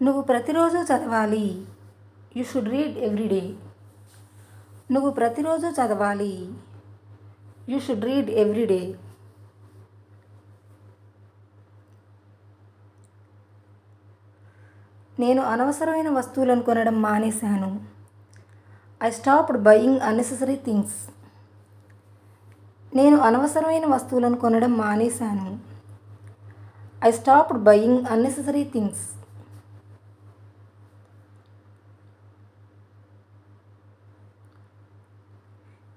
నువ్వు ప్రతిరోజు చదవాలి. You should read everyday. నువ్వు ప్రతిరోజు చదవాలి. You should read everyday. నేను అనవసరమైన వస్తువులను కొనడం మానేశాను. I stopped buying unnecessary things. నేను అనవసరమైన వస్తువులను కొనడం మానేశాను. I stopped buying unnecessary things.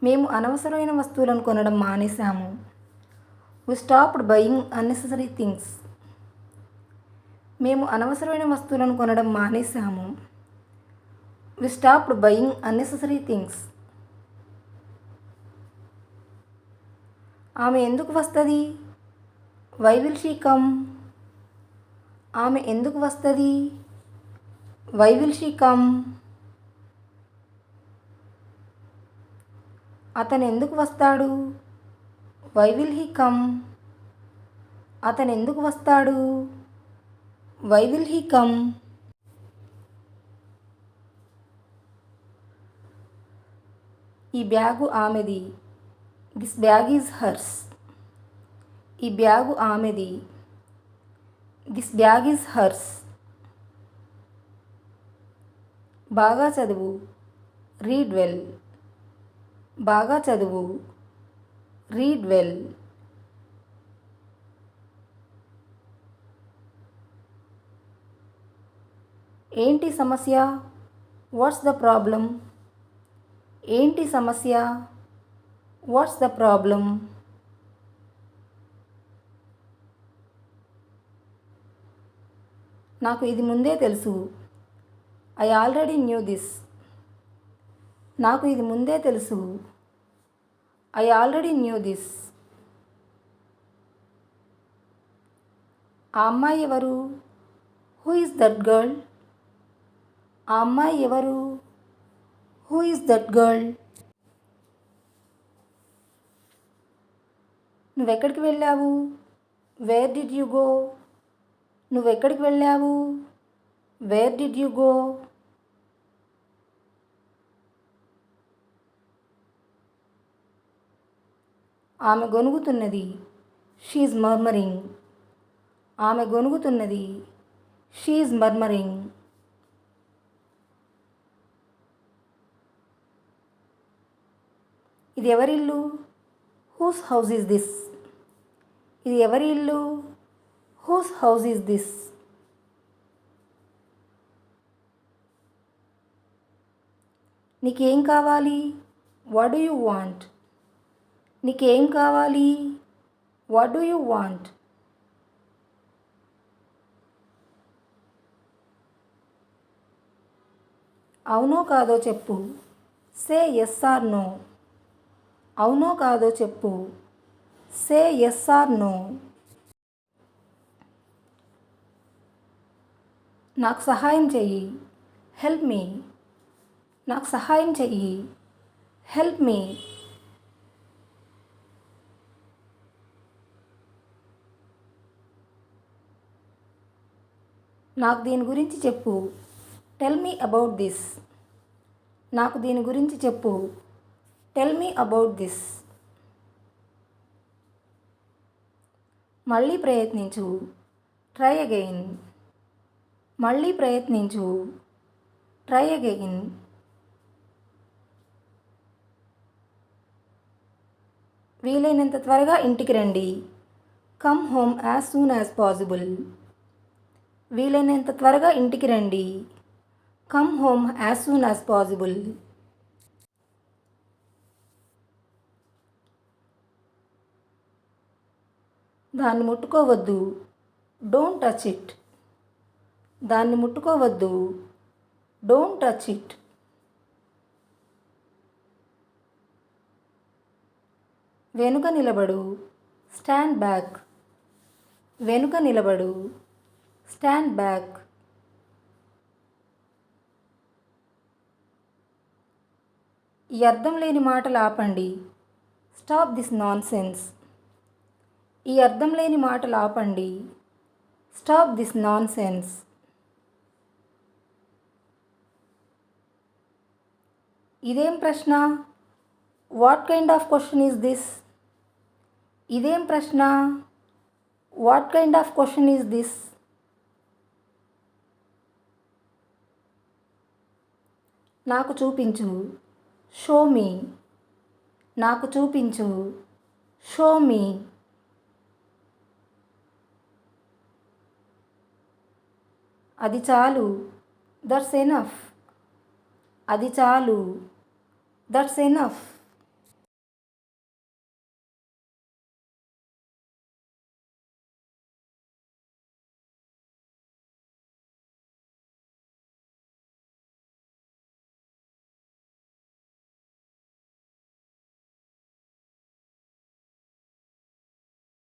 మేము అనవసరమైన వస్తువులను కొనడం మానేశాము. We stopped buying unnecessary things. మేము అనవసరమైన వస్తువులను కొనడం మానేశాము. We stopped buying unnecessary things. ఆమె ఎందుకు వస్తుంది? Why will she come? ఆమె ఎందుకు వస్తుంది? Why will she come? అతను ఎందుకు వస్తాడు? Why will he come? అతను ఎందుకు వస్తాడు? Why will he come? ఈ బ్యాగు ఆమెది. This bag is hers. ఈ బ్యాగు ఆమెది. This bag is hers. బాగా చదువు. Read well. బాగా చదువు. Read well. ఏంటి సమస్య? What's the problem? ఏంటి సమస్య? What's the problem? నాకు ఇది ముందే తెలుసు. I already knew this. నాకు ఇది ముందే తెలుసు. I already knew this. ఆ అమ్మాయి ఎవరు? Who is that girl? ఆ అమ్మాయి ఎవరు? Who is that girl? నువ్వెక్కడికి వెళ్ళావు? Where did you go? నువ్వెక్కడికి వెళ్ళావు? Where did you go? ఆమె గొణుగుతున్నది. She is murmuring. ఆమె గొణుగుతున్నది. She is murmuring. ఇది ఎవరిల్లు? Whose house is this? ఇది ఎవరి ఇల్లు? Whose house is this? నీకేం కావాలి? What do you want? నీకేం కావాలి? What do you want? అవునో కాదో చెప్పు. Say yes or no. అవునో కాదో చెప్పు. Say yes or no. నాకు సహాయం చెయ్యి. Help me. నాకు సహాయం చెయ్యి. Help me. నాకు దీని గురించి చెప్పు. Tell me about this. నాకు దీని గురించి చెప్పు. Tell me about this. మళ్ళీ ప్రయత్నించు. Try again. మళ్ళీ ప్రయత్నించు. Try again. వీలైనంత త్వరగా ఇంటికి రండి. Come home as soon as possible. వీలైనంత త్వరగా ఇంటికి రండి. Come home as soon as possible. దాన్ని ముట్టుకోవద్దు. Don't touch it. దాన్ని ముట్టుకోవద్దు. Don't touch it. వెనుక నిలబడు. Stand back. వెనుక నిలబడు. Stand back. ఈ అర్థం లేని మాటలు ఆపండి. Stop this nonsense. ఈ అర్థం లేని మాటలు ఆపండి. Stop this nonsense. ఇదేం ప్రశ్న? What kind of question is this? ఇదేం ప్రశ్న? What kind of question is this? నాకు చూపించు. Show me. నాకు చూపించు. Show me. అది చాలు. That's enough. అది చాలు. That's enough.